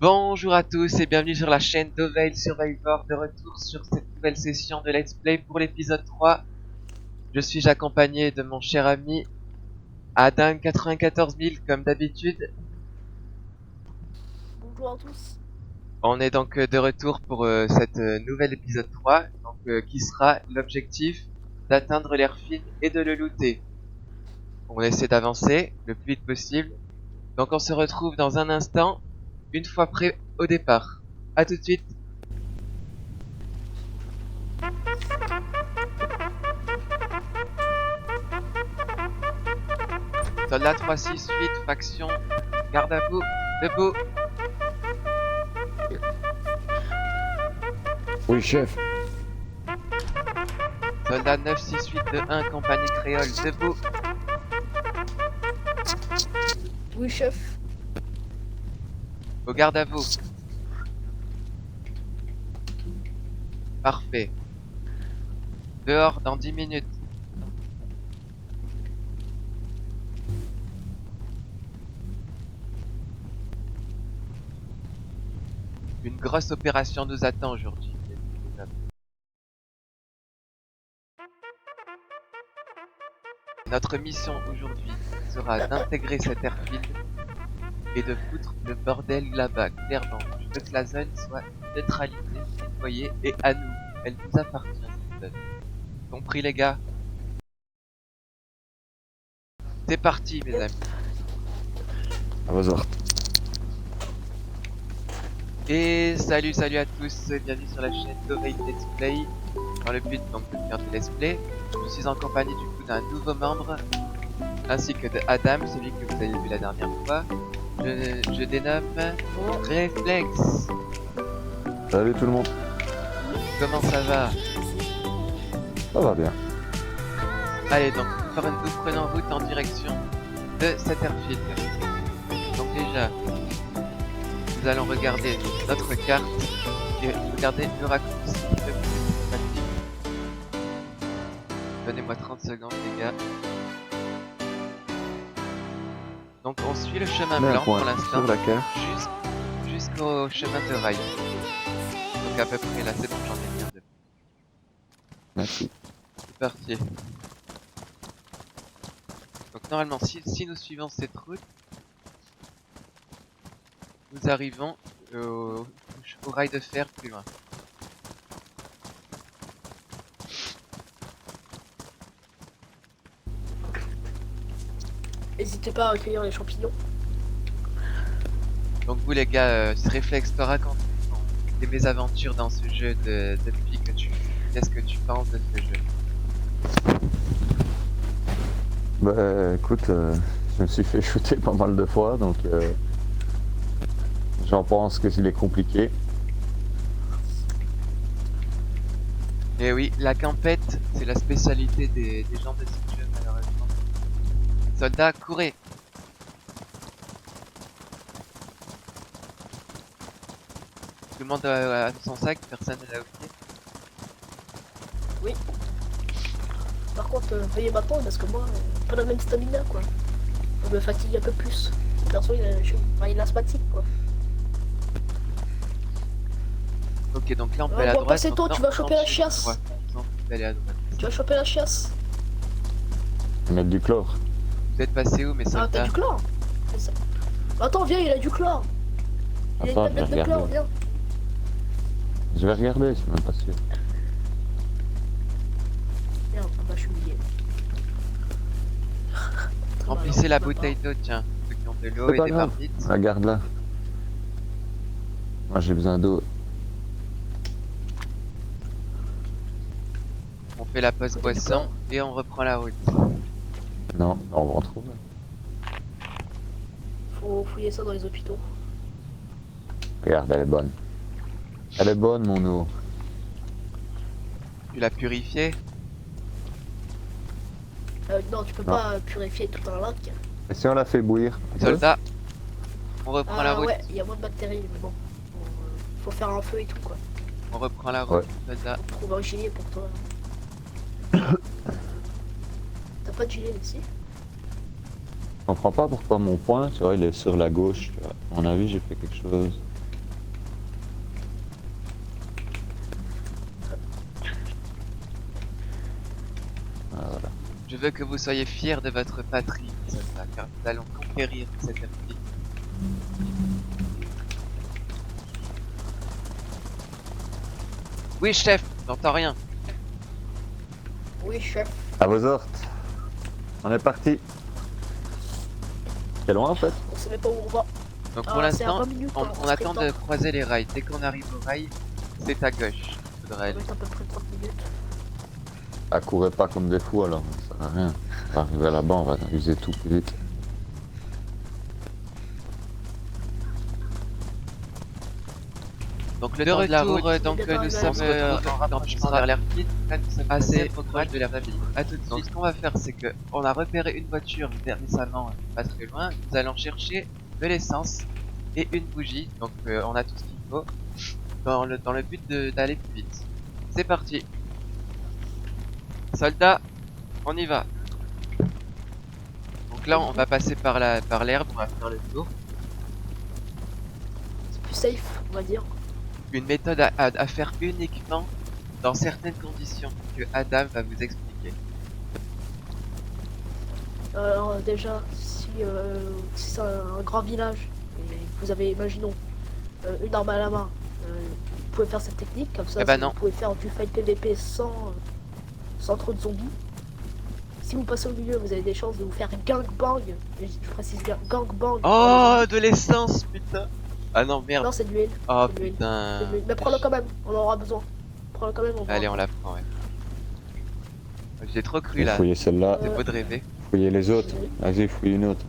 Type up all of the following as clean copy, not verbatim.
Bonjour à tous et bienvenue sur la chaîne d'Oveil Survivor, de retour sur cette nouvelle session de Let's Play pour l'épisode 3. Je suis accompagné de mon cher ami Adam 94 000 comme d'habitude. Bonjour à tous. On est donc de retour pour cette nouvel épisode 3, qui sera l'objectif d'atteindre l'air fine et de le looter. On essaie d'avancer le plus vite possible. Donc on se retrouve dans un instant, une fois prêt au départ. A tout de suite. Soldat 368, faction, garde à vous, debout. Oui, chef. Soldat 968 de 1, compagnie créole, debout. Oui, chef. Au garde à vous. Parfait. Dehors dans 10 minutes. Une grosse opération nous attend aujourd'hui. Notre mission aujourd'hui sera d'intégrer cet airfield et de foutre le bordel là-bas, clairement. Je veux que la zone soit neutralisée, nettoyée et à nous. Elle nous appartient, cette zone. Compris les gars? C'est parti mes amis. À vos ordres. Et salut à tous, bienvenue sur la chaîne d'Oveil Let's Play. Dans le but donc de faire des Let's Play, je suis en compagnie du coup d'un nouveau membre, ainsi que de Adam, celui que vous avez vu la dernière fois. Je dénomme Réflexe. Salut tout le monde. Comment ça va? Ça va bien. Allez donc, nous prenons route en direction de cet airfield. Donc déjà, nous allons regarder notre carte et regarder le raccourci le plus pratique. Donnez-moi 30 secondes les gars. Donc on suit le chemin Mets un blanc pour point l'instant sur la carte. jusqu'au chemin de rail. Donc à peu près là, c'est bon, j'en ai bien deux. Merci. C'est parti. Donc normalement, si nous suivons cette route, nous arrivons au rail de fer plus loin. N'hésitez pas à recueillir les champignons. Donc vous les gars, ce réflexe te raconte tes mésaventures dans ce jeu depuis que tu... Qu'est-ce que tu penses de ce jeu? Bah écoute, je me suis fait shooter pas mal de fois, donc j'en pense que il est compliqué. Et oui, la campette, c'est la spécialité des gens de ce jeu malheureusement. Soldats, courez! Tout le monde a son sac, personne ne l'a oublié. Oui. Par contre, veuillez m'attendre parce que moi, pas la même stamina quoi. Je me fatigue un peu plus. Perso, il est asthmatique quoi. Ok, donc là on peut Ouais, aller à bon, droite. passez donc tôt, non, tu vas choper la ensuite, chiasse. droite. Non, vous allez à droite. Tu vas choper la chiasse. Mettre du chlore. Vous êtes passé où mes Ah, t'as soldats? du chlore. C'est ça. Attends, viens, il a du chlore. Il a Attends, une je vais tablette de chlore, regarder. viens. Je vais regarder, je suis même pas sûr. Viens, ah bah je suis mouillé. Remplissez la bouteille d'eau, tiens. Ceux qui ont de l'eau C'est et pas des grave. marmites. Regarde là. Moi j'ai besoin d'eau. On fait la pause boisson et on reprend la route. Non, on va en trouver. Faut fouiller ça dans les hôpitaux. Regarde, elle est bonne. Elle est bonne mon eau. Tu l'as purifié? Non, tu peux Non. pas purifier tout un lac. Et si on la fait bouillir? Soldats, on reprend la route. Ouais, il y a moins de bactéries, mais bon. Faut faire un feu et tout quoi. On reprend la route, Ouais. soldats. Faut trouver un gilet pour toi. T'as pas de gilet ici? Je comprends pas pourquoi mon point, tu vois, il est sur la gauche. Tu vois. À mon avis, j'ai fait quelque chose. veux que vous soyez fiers de votre patrie, soldats, car nous allons conquérir cette Afrique. Oui, chef, j'entends rien. Oui, chef. À vos ordres. On est parti. C'est loin en fait. On sait même pas où on va. Donc Ah, pour c'est à l'instant, 20 minutes, on, hein, on en attend de sprintant. croiser les rails. Dès qu'on arrive au rail, c'est à gauche. Faudra Ça aller. va être à peu près 30 minutes. Ah, courez pas comme des fous alors, ça sert à rien. On va arriver là-bas, on va user tout plus vite. Donc le temps de la route, donc bientôt nous arrivé à sommes la en rapprochement vers l'airfield. Là, nous sommes assez proches de l'airfield. À tout de suite. Donc ce qu'on va faire, c'est que on a repéré une voiture récemment, pas très loin. Nous allons chercher de l'essence et une bougie. Donc on a tout ce qu'il faut dans le but d'aller plus vite. C'est parti. Soldats, on y va. Donc là, on va passer par l'herbe, on va faire le tour. C'est plus safe, on va dire. Une méthode à faire uniquement dans certaines conditions que Adam va vous expliquer. Alors déjà, si c'est un grand village et que vous avez, imaginons, une arme à la main, vous pouvez faire cette technique, comme ça Eh ben non. vous pouvez faire du fight PVP sans trop de zombies. Si vous passez au milieu, vous avez des chances de vous faire gangbang, et je précise bien gangbang. Oh, de l'essence, putain. Ah non, merde. Non, c'est de l'huile. Oh c'est de l'huile. putain. c'est de l'huile. Mais prends-le quand même, on en aura besoin. Prends-le quand même, on Allez, va. on la prend, ouais. J'ai trop cru Vous là. fouillez celle-là, C'est beau de rêver. fouillez les autres. Vas-y, fouillez une autre.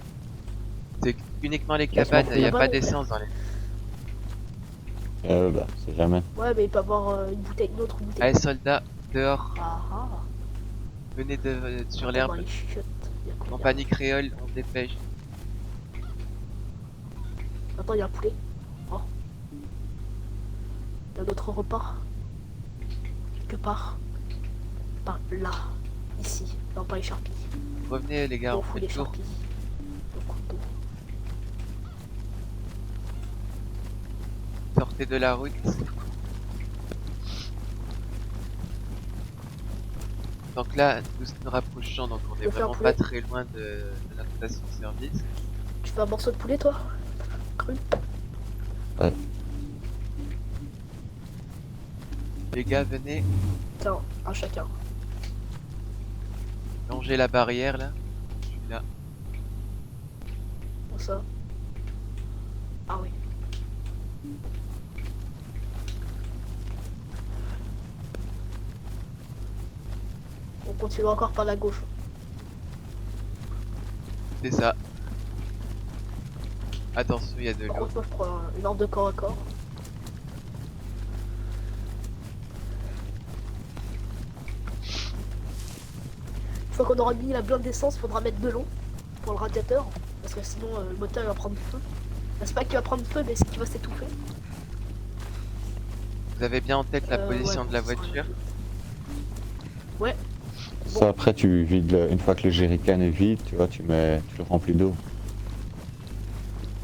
C'est uniquement les Laisse-moi cabanes, il n'y a fouiller. pas d'essence dans les. Bah, c'est jamais. Ouais, mais il peut avoir une autre bouteille. Allez, soldats, dehors. Ah ah. Venez sur Dans l'herbe. les chiottes. Il y a quoi, Compagnie créole, on se dépêche. Attends, il y a un poulet. Oh. Il y a notre repas. Quelque part. Par là. Ici. Non, pas les charpis. Revenez les gars, On on fout fait les le tour. charpis. Le couteau. Sortez de la route. Donc là, nous nous rapprochons, donc on est Je vais faire vraiment poulet. pas très loin de notre station-service. Tu fais un morceau de poulet, toi? Cru? Les gars, venez Tiens, un chacun. longer la barrière là. Je suis là. Comme ça. Ah oui. On continue encore par la gauche. C'est ça. Attention, il y a de Par l'eau. contre, moi je prends une arme de corps à corps. Une fois qu'on aura mis la blinde d'essence, faudra mettre de l'eau pour le radiateur. Parce que sinon le moteur il va prendre feu. Enfin, c'est pas qu'il va prendre feu, mais c'est qu'il va s'étouffer. Vous avez bien en tête la position Ouais, de la ça sera voiture. Ouais, Ça, après, tu vides une fois que le jerrycan est vide, tu vois, tu le remplis d'eau.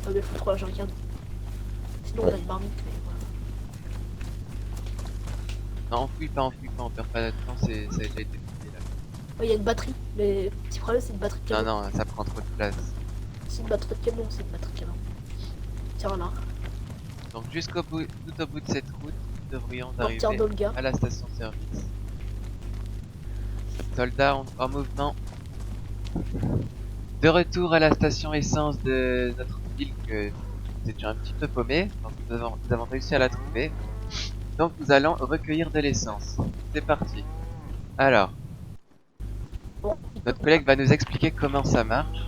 ça me fout trop la jerrycan. Sinon on a une marmite, mais voilà. Non, enfouis pas, on perd pas de temps, ça a déjà été fait là. Ouais, il y a une batterie, mais le petit problème c'est une batterie de Non, camion. non, ça prend trop de place. C'est une batterie de camion, c'est une batterie de camion. Tiens là, Donc jusqu'au bout, tout au bout de cette route, nous devrions portière arriver d'Olga. à la station-service. Soldats en mouvement. De retour à la station essence de notre ville que nous étions un petit peu paumés. Donc nous avons réussi à la trouver. Donc nous allons recueillir de l'essence. C'est parti. Alors, Bon. notre collègue va nous expliquer comment ça marche.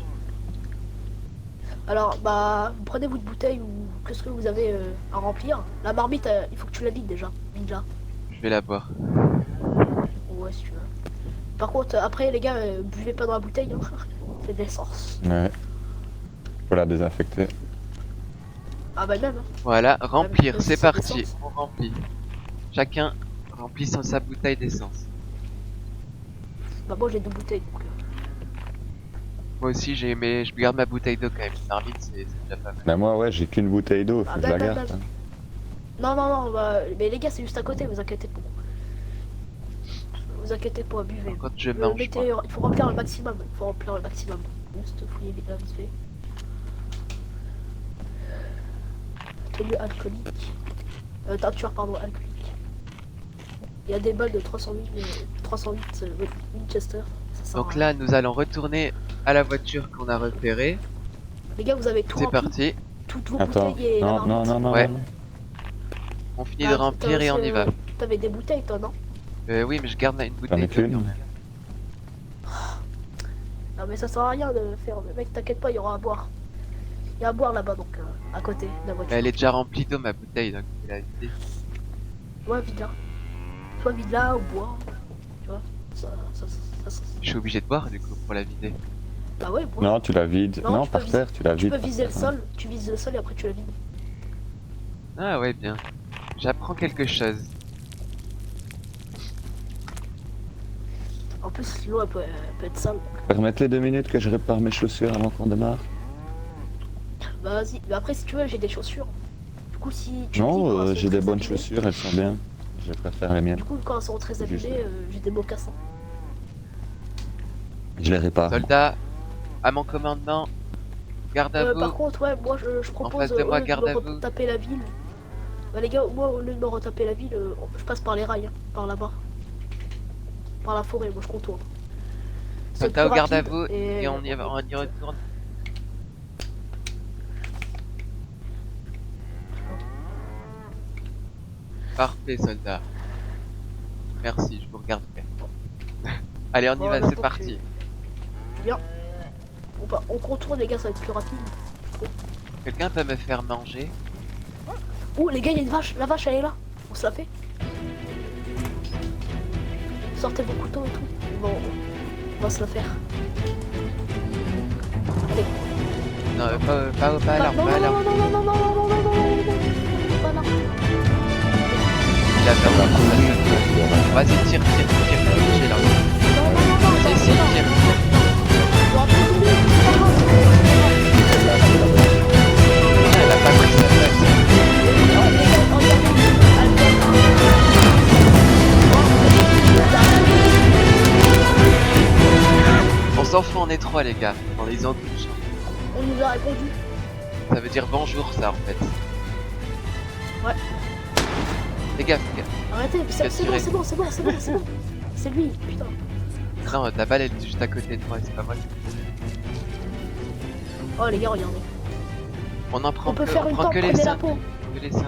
Alors, bah, vous prenez votre bouteille ou qu'est-ce que vous avez à remplir. La marmite, il faut que tu la vides déjà. Vide-la. Je vais la boire. Ouais, si tu veux. Par contre, après, les gars, buvez pas dans la bouteille. Hein. C'est de l'essence. Ouais. Faut la désinfecter. Ah bah même. Hein. Voilà, remplir, mais c'est c'est parti. l'essence. On remplit. Chacun remplit sa bouteille d'essence. Bah moi j'ai 2 bouteilles. Donc, Moi aussi, je garde ma bouteille d'eau quand même. Une marmite, c'est déjà pas mal. Bah, moi, ouais, j'ai qu'une bouteille d'eau, faut Ah, que je la bah, garde. bah, hein. Non, non, non, bah, mais les gars, c'est juste à côté, vous inquiétez pas. vous inquiétez pas, buvez. Par contre, je mange. Mettez, il faut remplir le maximum. Il faut remplir le maximum. Juste fouiller vite là, vite fait. Tenue alcoolique. Teinture, pardon, alcoolique. Il y a des balles de 308 Winchester. Ça sert Donc à là, rien. nous allons retourner à la voiture qu'on a repérée. Les gars, vous avez tout C'est rempli. parti. Toutes vos Attends, bouteilles et la non, non, marmite. non, non, Ouais. non. On finit Ah, de t'as remplir et on aussi, y va. T'avais des bouteilles, toi, non? Oui, mais je garde une J'en bouteille ai d'eau qu'une. quand même. Non, mais ça sert à rien de faire. Mec, t'inquiète pas, il y aura à boire. Il y a à boire là-bas, donc à côté de la voiture. Mais elle est déjà remplie d'eau, ma bouteille, donc il a vidé. Ouais, vide là. Soit vide là ou bois. Tu vois, ça. Je suis obligé de boire du coup pour la vider. Bah ouais, bois. Non, tu la vides. Non, Non, tu par peux terre, tu la Tu vides. peux par viser le terre. sol, tu vises le sol et après tu la vides. Ah ouais, bien. J'apprends quelque chose. En plus, l'eau elle peut être sale. Permettez 2 minutes que je répare mes chaussures avant qu'on démarre. Bah vas-y, mais après si tu veux, j'ai des chaussures. Du coup, si tu me dis Non, quand elles sont j'ai des très bonnes abîmées- chaussures, elles sont bien. Je préfère les miennes. Du coup, quand elles sont très Juste. abîmées, j'ai des mocassins. Je les répare. Soldat, à mon commandement, garde à vous. Par contre, ouais, moi je propose face de moi, au lieu garde à me vous. retaper la ville. Bah les gars, moi au lieu de me retaper la ville, je passe par les rails, hein, par là-bas. Par la forêt, moi je contourne. C'est Soldat, plus garde à rapide vous et on y retourne. Parfait, soldat. Merci, je vous regarde bien. Allez, on y Voilà, va, c'est donc, parti. Bien. On contourne les gars, ça va être plus rapide. Quelqu'un peut me faire manger? Oh les gars, il y a une vache, la vache elle est là. On se la fait. Sortez vos couteaux et tout. Bon, on va se la faire. Allez. Non, pas là, non, pas là. non, non, non, non, non, non, non, non, non, non, non, pas là. Il a perdu la concentration. Vas-y, tire, j'ai là. Non, non, non, non, Si, non, si, non. tire. Non, attendez, c'est pas grave. Elle a pas pris sa place. Non, les gars, regardez. On s'en fout, on est trois, les gars. On les en touche. On nous a répondu. Ça veut dire bonjour, ça, en fait. Ouais. Les gars, Arrêtez, mais c'est tiré. bon, c'est bon, c'est bon, c'est bon, c'est bon. C'est lui, putain. non, ta balle, elle est juste à côté de moi, c'est pas moi qui peux. Oh les gars, regardez. On en prend On peut que, faire on une prend tente, que les prenez la 5. peau. Que les 5.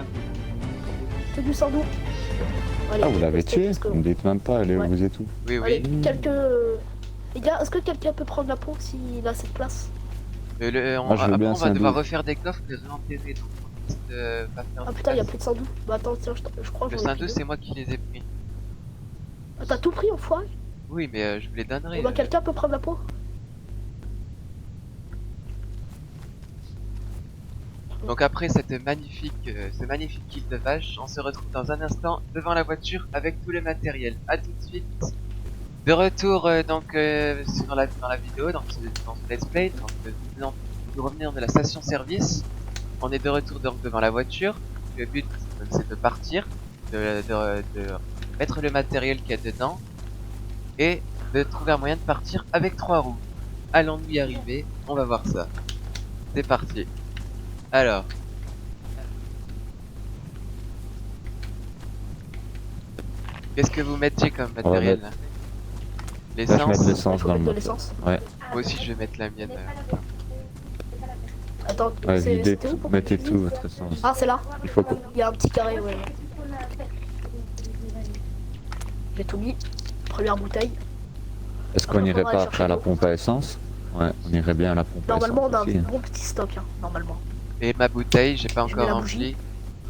C'est du sandou. Allez, Ah, vous l'avez restez tué? jusqu'au- Vous me dites même pas, elle est où Ouais. vous et tout. Oui, Allez, oui. quelques... Les gars, est-ce que quelqu'un peut prendre la peau s'il a cette place? Moi, je veux Après, bien on va Saint-Doux. devoir refaire des coffres et réenterrer. Donc, on risque de pas faire Ah de putain, il y a place. plus de sandou. Bah attends, tiens, je crois que Le j'en ai Saint-Doux, pris c'est moi qui les ai pris. deux. Ah, t'as tout pris, enfoiré? Oui, mais je vous les donnerai. Bah quelqu'un peut prendre la peau? Donc après ce magnifique kill de vache, on se retrouve dans un instant devant la voiture avec tout le matériel. A tout de suite. De retour dans la vidéo, dans ce let's play, nous revenons de la station service. On est de retour donc devant la voiture. Le but c'est de partir, de mettre le matériel qu'il y a dedans et de trouver un moyen de partir avec 3 roues. Allons-nous y arriver? On va voir ça. C'est parti. Alors. Qu'est-ce que vous mettiez comme On va matériel là? Là, je mets de L'essence. l'essence Faut dans le mettre de moteur. l'essence. Ouais, Moi aussi je vais mettre la mienne. Attends, ouais, videz c'était où tout, pour mettez que tu tout dises votre essence. Ah, c'est là. Il faut que... Il y a un petit carré, ouais. J'ai tout mis. Première bouteille. Est-ce qu'on Après, irait faudra pas aller après à la chercher pompe à essence? Ouais, on irait bien à la pompe à essence Normalement, on a aussi, un hein. bon petit stock, hein, normalement. Et ma bouteille, j'ai pas Je mets encore la rempli. bougie.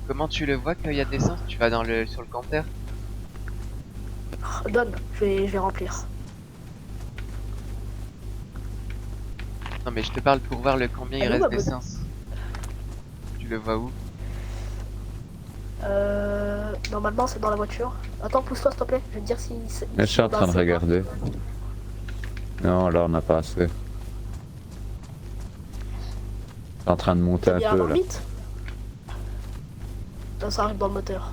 Comment tu le vois qu'il y a de l'essence? Tu vas sur le compteur? Donne, je vais remplir. Non mais je te parle pour voir combien il Elle est où, reste ma bouteille? d'essence. Tu le vois où? Normalement, c'est dans la voiture. Attends, pousse-toi, s'il te plaît. Je vais te dire si. Mais je suis en train de c'est pas. regarder. Non, là on n'a pas assez. C'est en train de monter Il y un a la peu là. marmite. Ça arrive dans le moteur.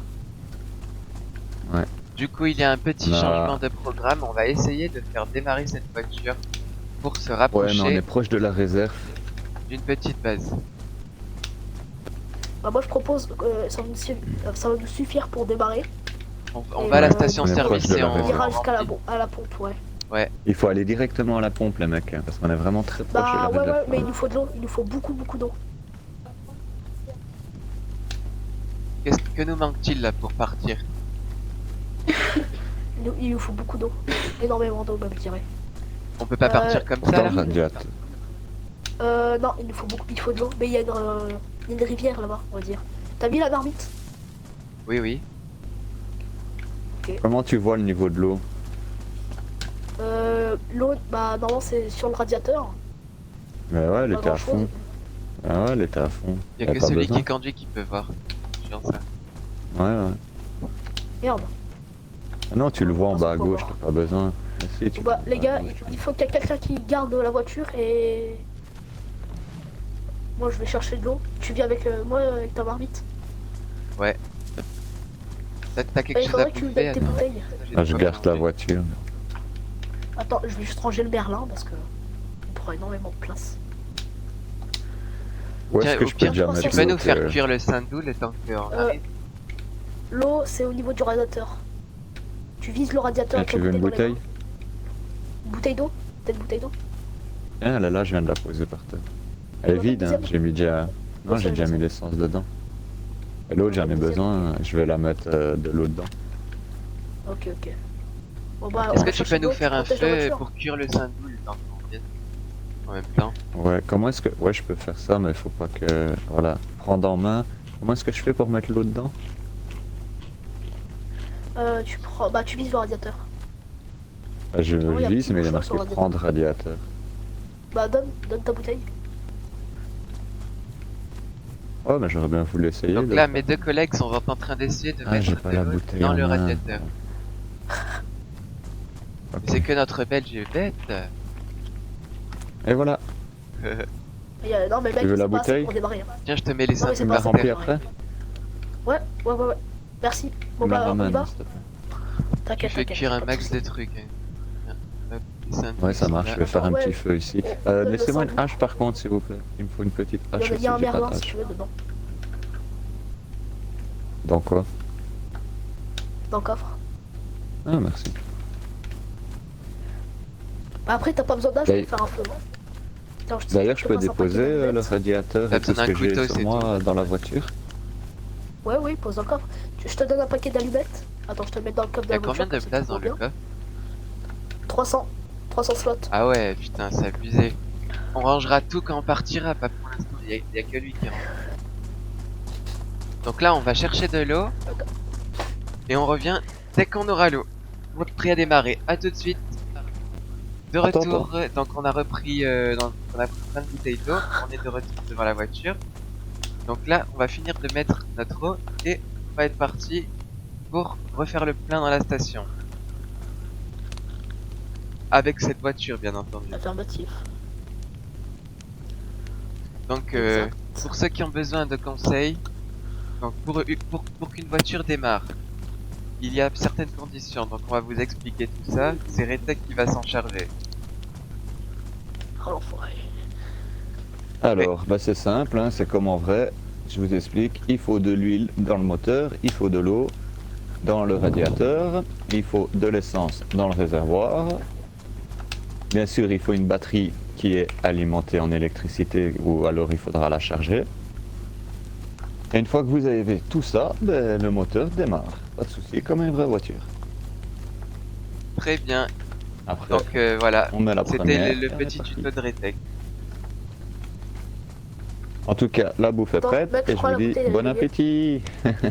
Du coup, il y a un petit Ah. changement de programme. On va essayer de faire démarrer cette voiture pour se Ouais, mais on rapprocher est proche de la réserve. d'une petite base. Bah, moi je propose, ça va nous suffire pour démarrer. On Et va à la on station est proche service de et la on On ira réserve. jusqu'à la, remplit. à la pompe, ouais. Il faut aller directement à la pompe, les mecs, hein, parce qu'on est vraiment très proche de la Bah ouais, réserve. mais il nous faut de l'eau, il nous faut beaucoup d'eau. Qu'est-ce que nous manque-t-il là pour partir? Il nous faut beaucoup d'eau. Énormément d'eau, même, je dirais. On peut pas partir comme ça Dans là? le radiateur. Non, il nous faut beaucoup, il faut de l'eau. Mais il y a une rivière là-bas, on va dire. T'as mis la marmite? Oui, oui. Comment tu vois le niveau de l'eau? L'eau, bah normalement c'est sur le radiateur. Mais ouais, elle Pas était à grand-chose. fond. Ah ouais, elle était à fond. Il y a que pas celui besoin. qui conduit qui peut voir. Genre ça. Ouais. Merde. Ah non, tu le vois en bas à Faut gauche, voir. t'as pas besoin. Mais si, tu Bah le les vois à gars, gauche. il faut qu'il y ait quelqu'un qui garde la voiture et... Moi je vais chercher de l'eau. Tu viens avec moi avec ta marmite. T'as quelque Il chose à faudrait que tu me bouffer? donnes tes Attends. bouteilles. J'ai Ah, de je quoi garde la manger. voiture. Attends, je vais juste ranger le Merlin parce que il prend énormément de place. Où Tiens, est-ce que au je peux pire, déjà tu mettre Tu peux nous l'autre, faire cuire le sandou le temps qu'on Euh, arrive? L'eau c'est au niveau du radiateur. Tu vises le radiateur. Ah, avec tu la veux une dans les bouteille? mains. Une bouteille d'eau? T'as une bouteille d'eau? Ah, elle est là, je viens de la poser par terre. Elle est Ouais, vide, hein. deuxième. J'ai mis déjà... Non, j'ai déjà mis deuxième. l'essence dedans. Et l'autre, j'en ai Deuxième. besoin, je vais la mettre de l'eau dedans. Ok. Bon bah, Est-ce on que va tu chercher peux de nous l'eau, faire un protèges la feu voiture. pour cuire le sandou le temps qu'on vienne? En même temps. Ouais, comment est-ce que... Ouais, je peux faire ça, mais il faut pas que... Voilà, prendre en main. Comment est-ce que je fais pour mettre l'eau dedans? Tu prends, bah tu vises le radiateur. Bah, je Oh, y a un vise, petit mais il est bouchon marqué sur le radiateur. prendre radiateur. Bah donne ta bouteille. Ouais, mais j'aurais bien voulu essayer. Donc de là, le mes faire. deux collègues sont en train d'essayer de Ah, j'ai mettre pas de la l'eau bouteille dans en le main. radiateur. Ok. C'est que notre belge est bête. Et voilà. Non mais mec, Tu veux la c'est pas assez bouteille pour démarrer. Tiens, je te mets les Non, mais sandwichs c'est Tu me pas la ça. remplis terre. après? Ouais. Merci. Bon Tu me la bah on y ramènes, va. s'il te plaît. Tu T'inquiète. fais cuire un pas de max soucis. de trucs. Hein. Hop, les sandwichs Ouais, ça sont marche, là. je vais faire un Ouais. petit feu ici. Le Laissez-moi une sandwich. hache par contre, s'il vous plaît. Il me faut une petite hache Il y a un aussi, j'ai pas Merlin de si tu hache. veux dedans. Dans quoi? Dans le coffre. Ah, merci. Bah après t'as pas besoin d'âge D'ailleurs- pour faire un feu. Tiens, D'ailleurs, je te peux passe un paquet déposer le d'allumettes. radiateur T'as et tout ce besoin que d'un j'ai couteau, sur c'est moi dans la voiture. Ouais, pose dans le coffre. Je te donne un paquet d'allumettes. Attends, je te le mets dans le coffre de Y'a la voiture. combien de comme ça, place tu dans vois le bien. coffre? 300 slots. Ah ouais, putain, c'est abusé. On rangera tout quand on partira, pas pour l'instant, y a que lui qui rentre. Donc là, on va chercher de l'eau. Et on revient dès qu'on aura l'eau. On est prêt à démarrer. À tout de suite. De Attends, retour, donc on a repris, on a pris plein de bouteilles d'eau. On est de retour devant la voiture. Donc là, on va finir de mettre notre eau et on va être parti pour refaire le plein dans la station. Avec cette voiture, bien entendu. Affirmatif. Donc, Exact. pour ceux qui ont besoin de conseils, donc pour qu'une voiture démarre, il y a certaines conditions. Donc, on va vous expliquer tout ça. C'est Retech qui va s'en charger. Oh l'enfoiré. Alors, bah c'est simple, hein, c'est comme en vrai. Je vous explique. Il faut de l'huile dans le moteur, il faut de l'eau dans le radiateur, il faut de l'essence dans le réservoir. Bien sûr, il faut une batterie qui est alimentée en électricité ou alors il faudra la charger. Et une fois que vous avez tout ça, ben, le moteur démarre. Pas de souci, comme une vraie voiture. Très bien. Après, Donc, voilà. on met la C'était première. le et on est petit parti. tuto de Retech. En tout cas, la bouffe est Attends, prête mec, je et je crois vous la dis bouteille, elle est bon réglée. appétit.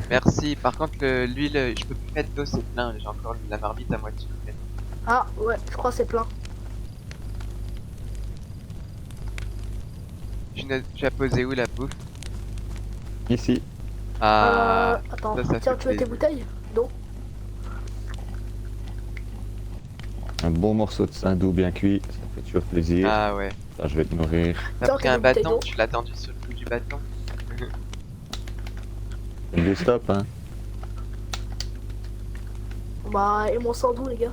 Merci. Par contre, l'huile, je peux plus mettre d'eau, c'est plein. J'ai encore la marmite à moitié. Ah ouais, je crois que c'est plein. Tu as posé où la bouffe? Ici. Ah, Attends, ça tiens, fait tu veux tes plaisir. bouteilles d'eau? Un bon morceau de sandou bien cuit, ça fait toujours plaisir. Ah ouais. Ça, je vais te nourrir. T'as Tiens, pris t'as un une bouteille bâton, d'eau. tu l'as tendu sur le bout du bâton. Du stop, hein. Bah, et mon sandou, les gars.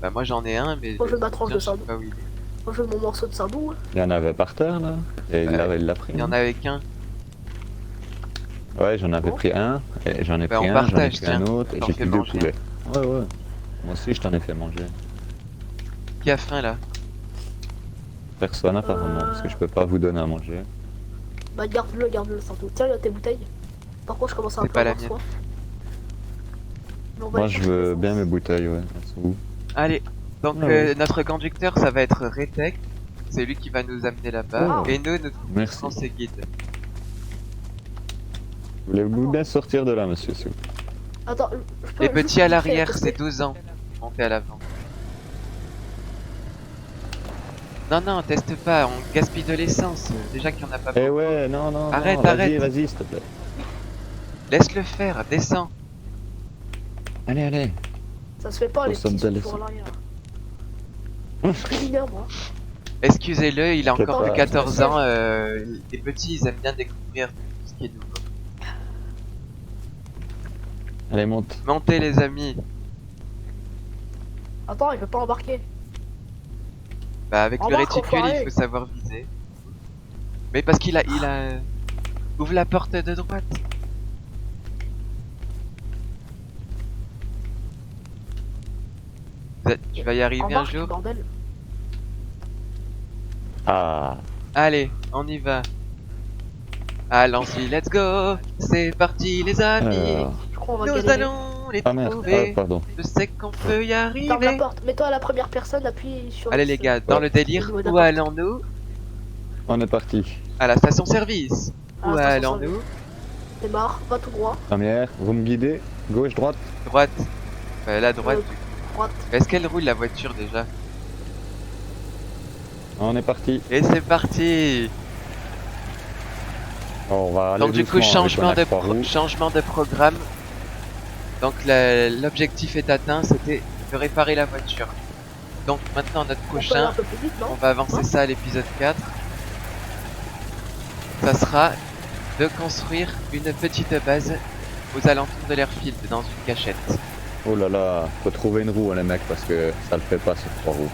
Bah moi j'en ai un, mais Moi, je veux ma tranche de je sais sandou. pas où il est. Moi, je veux mon morceau de sandou. Il y en avait par terre là. Et il l'a pris. Il y en hein. avait qu'un. Ouais, j'en avais Bon. pris un. Et j'en ai Bah, pris on un, j'en ai partage, pris tiens. un autre. Et T'en j'ai fais plus deux manger. poulets. Ouais, ouais. Moi aussi, je t'en ai fait manger. Qui a faim là? Personne apparemment, parce que je peux pas vous donner à manger. Bah, garde-le, sandou. Tiens, il y a tes bouteilles. Par contre, je commence à un C'est peu pas la avoir mienne. soif. Mais on va Moi, aller je chercher veux l'essence. bien mes bouteilles, ouais. Elles sont où Allez, donc Ah oui. notre conducteur ça va être Retek. C'est lui qui va nous amener là-bas. Oh. Et nous Merci. serons ses guides. Voulez-vous bien sortir de là, monsieur, s'il vous plaît? Attends, je peux Les juste petits à vite fait l'arrière, tester. c'est 12 ans. Montez à l'avant. Non, non, teste pas, on gaspille de l'essence. Déjà qu'il n'y en a pas Eh beaucoup. ouais, non, non, Arrête, non. Vas-y, arrête. vas-y, s'il te plaît. Laisse-le faire, descends. Allez, allez. Ça se fait pas, Au les somme petits de sont toujours à l'arrière. Je suis mineur, moi. Excusez-le, il a T'inquiète encore pas. que 14 ans. Les petits, ils aiment bien découvrir tout ce qui est nouveau. Allez, monte. Montez les amis. Attends, il veut pas embarquer. Bah avec le Embarque, réticule, enfoiré. il faut savoir viser. Mais parce qu'il a... Ouvre la porte de droite. Tu vas y arriver un Embarque, jour. bordel. Ah. Allez, on y va. Allons-y, let's go. C'est parti les amis. Alors. Je crois qu'on va Nous galérer. allons les Ah merde. Ah, trouver. pardon. Je sais qu'on peut y Ferme la arriver. porte. Mets-toi à la première personne, appuie sur Allez X. les gars, dans Ouais. le délire, Au niveau de la où porte. allons-nous? On est parti. À la station-service. À Où la station allons-nous? Démarre, va tout droit. Première, vous me guidez. Gauche, droite. Droite. La droite. Droite. Est-ce qu'elle roule la voiture déjà? On est parti. Et c'est parti. On va aller Donc du coup, doucement avec un axe par roue. changement de programme. Donc l'objectif est atteint, c'était de réparer la voiture. Donc maintenant notre On peut aller prochain, un peu plus vite, on non? va avancer Non. ça à l'épisode 4. Ça sera de construire une petite base aux alentours de l'airfield dans une cachette. Oh là là, faut trouver une roue, hein, les mecs, parce que ça le fait pas sur 3 roues.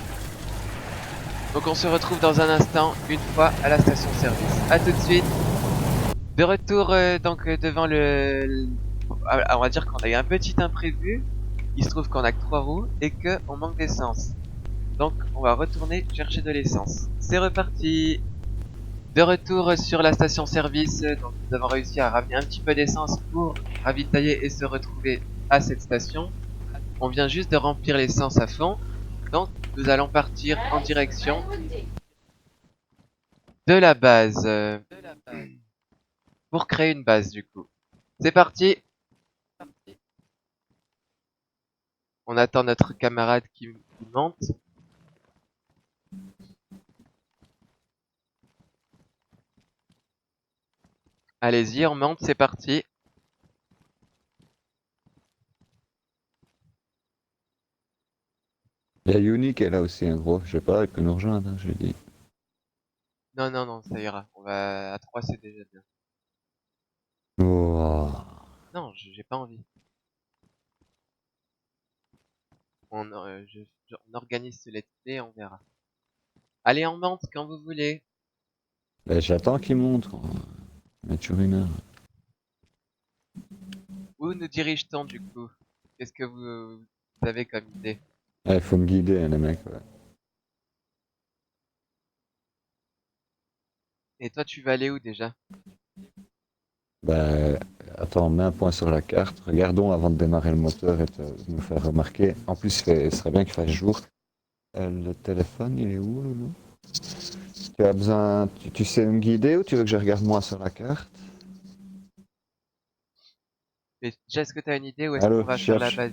Donc on se retrouve dans un instant, une fois à la station-service. A tout de suite. De retour devant on va dire qu'on a eu un petit imprévu. Il se trouve qu'on a que 3 roues et que on manque d'essence. Donc on va retourner chercher de l'essence. C'est reparti. De retour sur la station-service. Donc nous avons réussi à ramener un petit peu d'essence pour ravitailler et se retrouver à cette station. On vient juste de remplir l'essence à fond. Donc nous allons partir en direction de la base. Pour créer une base du coup. C'est parti. On attend notre camarade qui monte. Allez-y, on monte, c'est parti. Il y a Yuni qui est là aussi, un gros. Je sais pas, elle peut nous rejoindre, hein, je lui dis. Non, non, non, ça ira. On va à 3, c'est déjà bien. Oh. Non, j'ai pas envie. On organise ce let's play, on verra. Allez, on monte quand vous voulez. Ben, j'attends qu'il monte. Il y a toujours une heure. Où nous dirige-t-on du coup? Qu'est-ce que vous avez comme idée? Il faut me guider, hein, les mecs. Ouais. Et toi, tu vas aller où déjà? Bah, attends, mets un point sur la carte. Regardons avant de démarrer le moteur et de nous faire remarquer. En plus, ce serait bien qu'il fasse jour. Le téléphone, il est où, Loulou? Tu as besoin... Tu sais me guider ou tu veux que je regarde moi sur la carte? Mais déjà, est-ce que tu as une idée où est-ce Allô, qu'on va faire la cherche. base?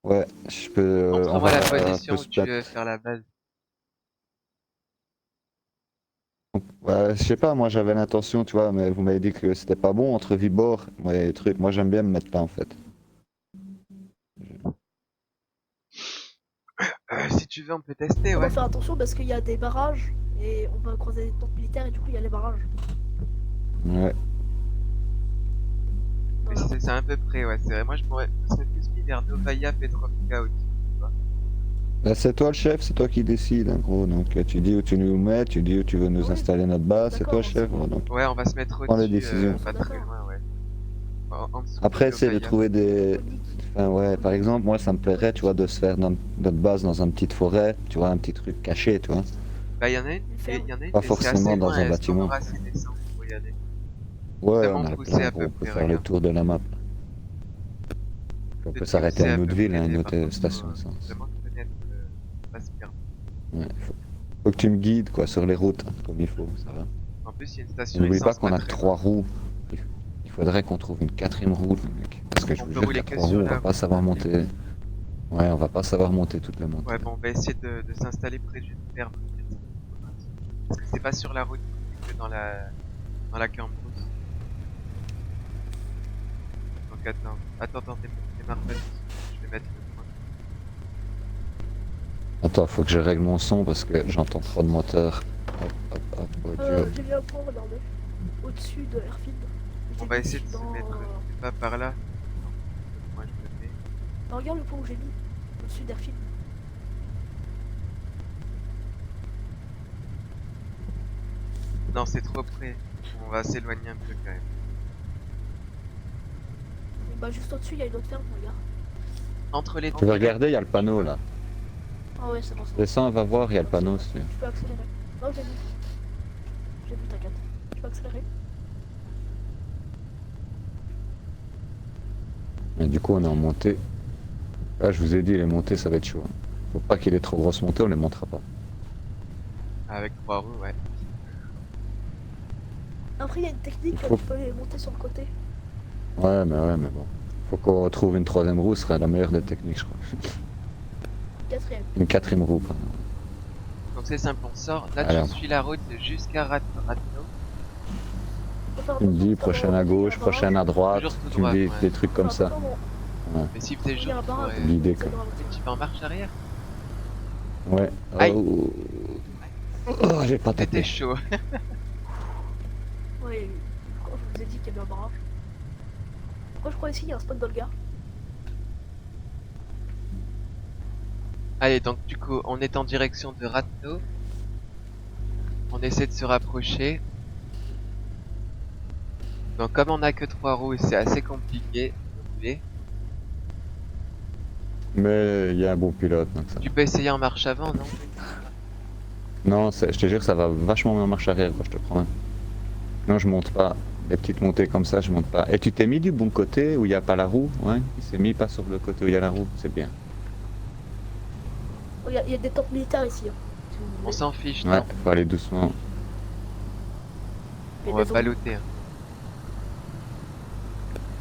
Ouais, je peux... on Montre-moi va la un position peu où se tu battre. veux faire la base. Ouais, je sais pas, moi j'avais l'intention, tu vois, mais vous m'avez dit que c'était pas bon entre Vibor. Ouais, truc. Moi j'aime bien me mettre là en fait. Si tu veux, on peut tester, On ouais. doit faire attention parce qu'il y a des barrages et on va croiser des tentes militaires et du coup il y a les barrages. Ouais. Voilà. Mais c'est à peu près, ouais, c'est vrai. Moi, je me serais plus mis vers Novaya Petrovka aussi. Tu vois. Là, c'est toi le chef, c'est toi qui décide, en gros. Donc, tu dis où tu nous mets, tu dis où tu veux nous Oui, installer notre base, c'est d'accord, toi le chef. c'est bon. Voilà, donc, Ouais, on va se mettre prends les au-dessus, décisions. pas D'accord. très loin, ouais. En dessous Après, de essaie de Novaya. trouver des. On dit Enfin, ouais, par exemple, moi, ça me plairait, tu vois, de se faire notre base dans une petite forêt, tu vois, un petit truc caché, tu vois. Bah, il y en a une, ferme. il y en a une, Pas mais c'est assez forcément dans loin. un Est-ce qu'on bâtiment. aura assez d'essence pour y aller? Ouais, on Vraiment a le poussé plein, à peu on peut près, faire le regarde. tour de la map. On peut Peut-être s'arrêter pousser à à une autre peu ville, près, à une mais autre par contre, station faut essence. vraiment connaître, pas se perdre. Ouais, faut que tu me guides, quoi, sur les routes, hein, comme il faut, ça va. En plus, il y a une Et station n'oublie pas essence qu'on pas a que très loin. 3 roues. Il faudrait qu'on trouve une 4ème roue, le mec. Parce que je On vous peut jure rouler qu'à que 3 sur roues, on la va pas route. savoir monter. Ouais, on va pas savoir monter toute la Ouais, montée. bon, on va essayer de s'installer près d'une ferme. Parce que c'est pas sur la route, c'est que dans la cambrousse. Donc attends, démarre pas tout de suite. Je vais mettre le point. Attends, faut que je règle mon son parce que j'entends trop de moteurs. Hop, audio. J'ai mis un point, regardez. Au-dessus de Airfield. On J'ai va mis essayer de se dans... mettre, c'est pas par là. Non, moi je le mets. Regarde le point que j'ai mis. Au-dessus d'Airfield. Non, c'est trop près. On va s'éloigner un peu quand même. Et bah juste au-dessus, il y a une autre ferme, regarde. Entre les Tu veux regarder, il y a le panneau là. Ah ouais, c'est bon, c'est bon. Descends, va voir, il y a le panneau si tu veux. Je peux accélérer. Non, j'ai vu. J'ai vu, t'inquiète. Je peux accélérer. Et du coup, on est en montée. Là, je vous ai dit, les montées, ça va être chaud. Hein. Faut pas qu'il y ait trop grosses montées, on les montera pas. Avec 3 roues, ouais. Après, il y a une technique, Faut- tu peux les monter sur le côté. Ouais, mais bon. Faut qu'on retrouve une 3ème roue, ce serait la meilleure des techniques, je crois. Quatrième. Une 4ème roue, pardon. Donc c'est simple, on sort. Là, Alors. tu suis la route jusqu'à Ratno. Faut faire Tu me attention, dis parce qu'à un prochaine moment à donné, il y a gauche, un prochaine barrage. à droite, Toujours tout tu me droit, dis ouais. des trucs comme ça. Attention, Mais s'il faisait il y jour, a un barrage. faudrait- L'idée, c'est quoi. dans la Mais voiture. tu vas en marche arrière. Ouais. Aïe. Oh, j'ai pas C'était tapé. chaud. Ouais, pourquoi je vous ai dit qu'il y avait un barrage? Pourquoi je crois ici il y a un spot dans le gare? Allez, donc du coup, on est en direction de Ratno. On essaie de se rapprocher. Donc comme on a que 3 roues, c'est assez compliqué. Désolé. Mais il y a un bon pilote, donc ça. Tu peux essayer en marche avant, non? Non, je te jure, ça va vachement mieux en marche arrière, quoi, je te promets. Non, je monte pas. Les petites montées comme ça, je monte pas. Et tu t'es mis du bon côté où il n'y a pas la roue, ouais? Il s'est mis pas sur le côté où il y a la roue, c'est bien. Oh, il y a des tentes militaires ici. Hein, si vous On voulez. s'en fiche, Ouais, non? faut aller doucement. Il y a On va des pas zombies. looter. Hein.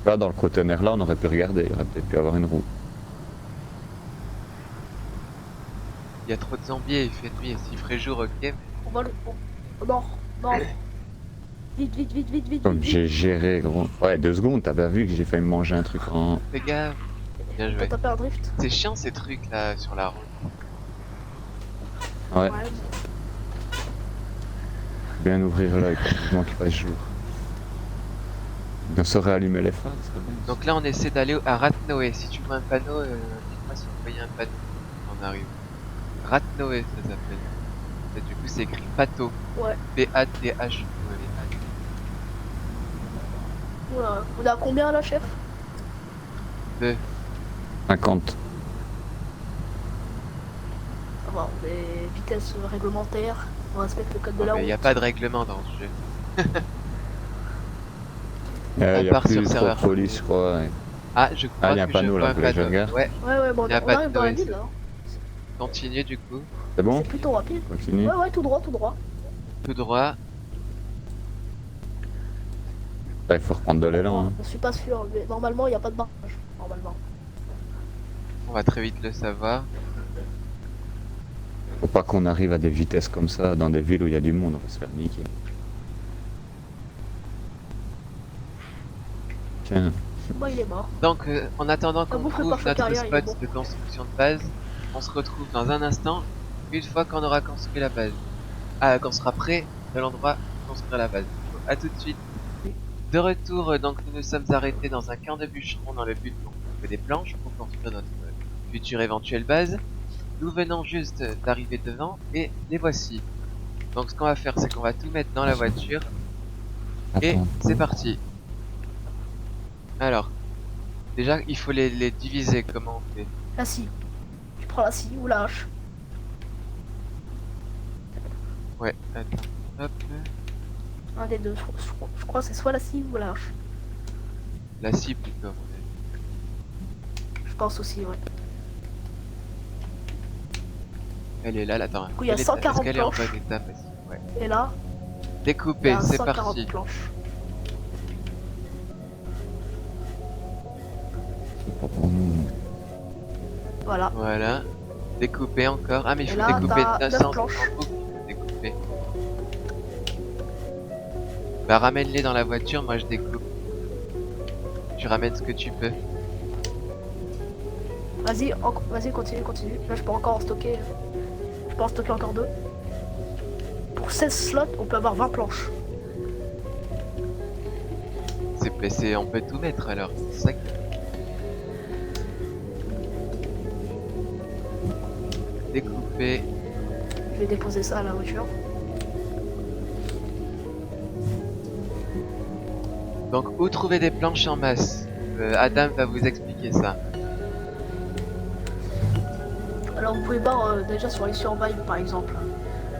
Là, dans le conteneur là, on aurait pu regarder, il aurait peut-être pu avoir une roue. Il y a trop de zombies et il fait nuit. Et s'il ferait jour, ok, mais On va le. Oh, non, non. Vite, vite, vite, vite, vite. Comme vite, j'ai géré, gros. Ouais, 2 secondes, t'as bien vu que j'ai failli me manger un truc en. fais gaffe. Bien T'as joué. tapé un drift. C'est chiant ces trucs là sur la route. Ouais, Ouais. bien ouvrir l'œil, quoi, vivement qu'il fasse jour. On saurait allumer les phares, ça serait bien. Donc là, on essaie d'aller à Ratnoé. Si tu vois un panneau, dis-moi si vous voyez un panneau. On arrive. Ratnoé, ça s'appelle. Et du coup, c'est écrit Pato. Ouais. P-A-T-H. Oula. On est à combien là, chef? 50. Ça va, on est vitesse réglementaire. On respecte le code de la Il route. n'y a pas de règlement dans ce jeu. Il À y a part plus sur trop de serveur. police, je crois. Ouais. Ah, je crois il y a un que panneau, je là, vois vous voulez que je panneau. regarde Ouais, Ouais, bon, Il y a on pas arrive de dans la noise. ville là. continue du coup. C'est bon? C'est plutôt rapide. Continue. Ouais, tout droit, tout droit. Tout droit. Il faut reprendre de l'élan. Hein. Je suis pas sûr, mais normalement il n'y a pas de barrage. Normalement. On va très vite le savoir. Faut pas qu'on arrive à des vitesses comme ça dans des villes où il y a du monde, on va se faire niquer. Tiens, Moi il est mort. Donc, en attendant qu'on vous ferez trouve pas notre carrière, il est spot bon. de construction de base, on se retrouve dans un instant, une fois qu'on aura construit la base. Ah, qu'on sera prêt de l'endroit pour construire la base. A tout de suite. de retour, donc nous nous sommes arrêtés dans un camp de bûcherons dans le but de trouver des planches pour construire notre future éventuelle base. Nous venons juste d'arriver devant et les voici. Donc ce qu'on va faire, c'est qu'on va tout mettre dans la voiture et Attends. c'est parti. Alors, déjà il faut les diviser. Comment on fait? La scie. Tu prends la scie ou la hache. Ouais, attends. Hop, Un des deux. Je crois que c'est soit la scie ou la hache. la scie plutôt. Je pense aussi, ouais. Elle est là, là, attends. Du coup, il y a Est-ce 140 qu'elle est en planches. bonne état aussi? Ouais. Et là, il y Découper, a c'est 140 parti. planches. C'est pas pour nous. Voilà. Voilà. Découper encore. Ah mais il Et faut là, découper t'as 900 9 planches. découper. Bah ramène-les dans la voiture, moi je découpe. Tu ramènes ce que tu peux. Vas-y, vas-y, continue. Là, je peux encore en stocker. Je peux en stocker encore 2. Pour 16 slots, on peut avoir 20 planches. On peut tout mettre alors. C'est ça que... Découper. Je vais déposer ça à la voiture. Donc où trouver des planches en masse? Adam va vous expliquer ça. Alors, vous pouvez voir déjà sur les survives, par exemple.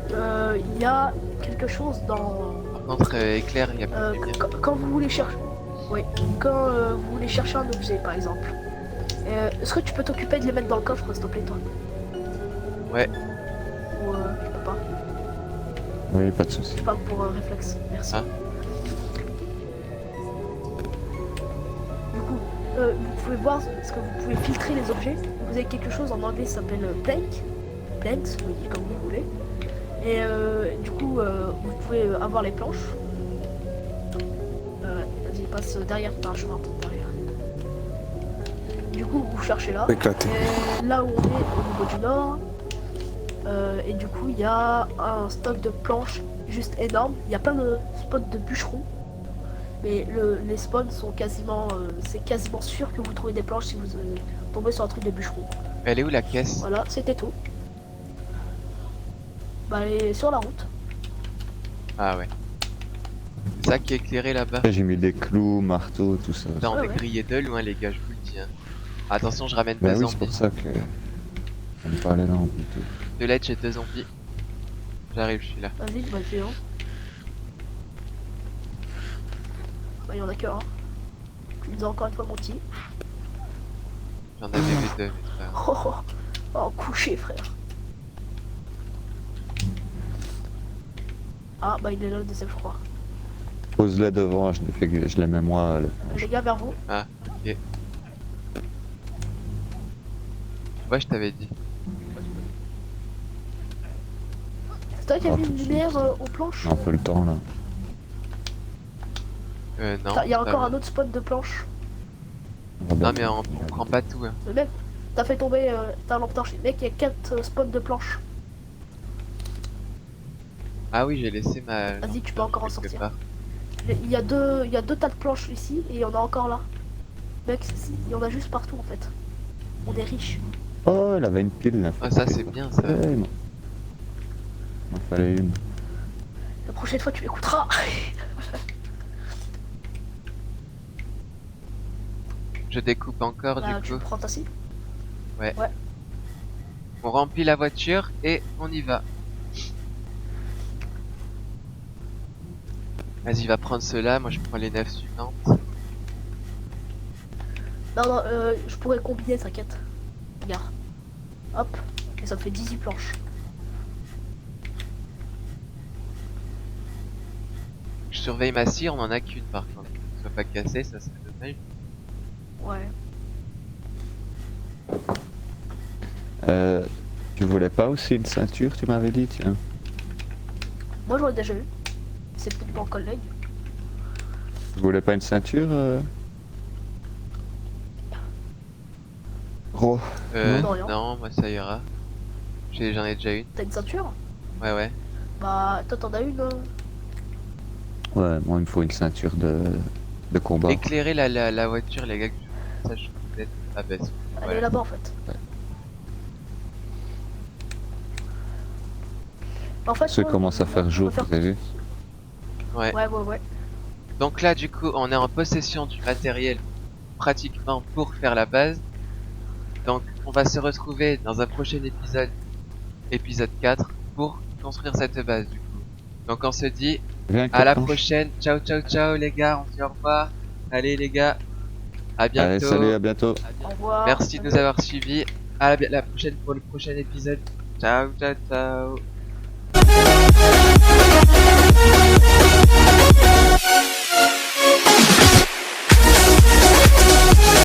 Il y a quelque chose dans... Par contre, éclair, il y a plus de lumière. Quand vous voulez chercher... Oui, quand vous voulez chercher un objet, par exemple. Est-ce que tu peux t'occuper de les mettre dans le coffre, s'il te plaît, toi? Ouais. Ou tu peux pas? Oui, pas de soucis. Je parle pour réflexe, merci. Ah. Du coup, vous pouvez voir, parce que vous pouvez filtrer les objets. Vous avez quelque chose en anglais qui s'appelle planks, oui, comme vous voulez. Et du coup, vous pouvez avoir les planches. Vas-y, passe derrière, t'as un chemin derrière. Du coup, vous cherchez là. Éclaté. Et là où on est, au niveau du nord. Et du coup, il y a un stock de planches juste énorme. Il y a plein de spots de bûcherons. Mais les spawns sont quasiment... c'est quasiment sûr que vous trouvez des planches si vous tombez sur un truc de bûcheron. Elle est où la caisse? Voilà, c'était tout. Bah, elle est sur la route. Ah ouais. C'est ça qui est éclairé là-bas. J'ai mis des clous, marteaux, tout ça. Putain, on Ouais, est ouais. grillé de loin les gars, je vous le dis. Hein. Attention, je ramène Bah deux oui, c'est zombies. pour ça que... On peut pas aller là en plutôt. De l'aide, j'ai deux zombies. J'arrive, je suis là. Vas-y, bah, le géant. Bah, il y en a que un. Tu nous as encore une fois menti. J'en avais vu deux, mais c'est pas grave. Oh, oh, oh, couché, frère. Ah, bah, il est là, le deuxième, je crois. Pose-les devant, je les mets moi. Les gars, vers vous. Ouais, je t'avais dit. C'est toi qui as Oh, mis une tout de lumière aux planches? On a un peu le temps là. Non. Il y a ça encore va. un autre spot de planches. On va Non, bien- mais on prend pas tout. Hein. Le mec, t'as fait tomber ta lampe torche. Mec, il y a 4 spots de planches. Ah oui, j'ai laissé ma. Vas-y, tu peux encore en quelque sortir. part. Il y a deux tas de planches ici et il y en a encore là. Mec, il y en a juste partout en fait. On est riche. Oh, elle avait une pile là. Ah, ça c'est bien ça. Ouais, il m'en fallait une. La prochaine fois, tu m'écouteras. Je découpe encore Là, du tu coup. prends ta scie. On remplit la voiture et on y va. Vas-y, va prendre ceux-là. Moi je prends les 9 suivantes. Non, je pourrais combiner, t'inquiète. Regarde. Hop. Et ça me fait 18 planches. Je surveille ma scie, on en a qu'une par contre. Que ce soit pas cassé, ça serait dommage. Ouais. Tu voulais pas aussi une ceinture, tu m'avais dit, tiens. Moi, j'en ai déjà eu. C'est peut-être mon collègue. Tu voulais pas une ceinture Ro. Non, rien. Non, moi ça ira. J'en ai déjà une. T'as une ceinture? Ouais. Bah, toi, t'en as une. Ouais, moi il me faut une ceinture de de combat. éclairer la voiture, les gars, que je sache que vous êtes abaisse. Elle Voilà. est là-bas en fait. En fait, Ça moi, commence à faire on jour, va faire- vous avez vu? Ouais. Ouais. Donc là, du coup, on est en possession du matériel pratiquement pour faire la base. Donc, on va se retrouver dans un prochain épisode, épisode 4, pour construire cette base, du coup. Donc, on se dit Viens, à la Catanche. prochaine. Ciao, ciao, ciao, les gars. On se dit au revoir. Allez, les gars. À bientôt. Allez, salut, à bientôt. Au revoir. Merci de nous avoir suivis. À la prochaine pour le prochain épisode. Ciao, ciao, ciao.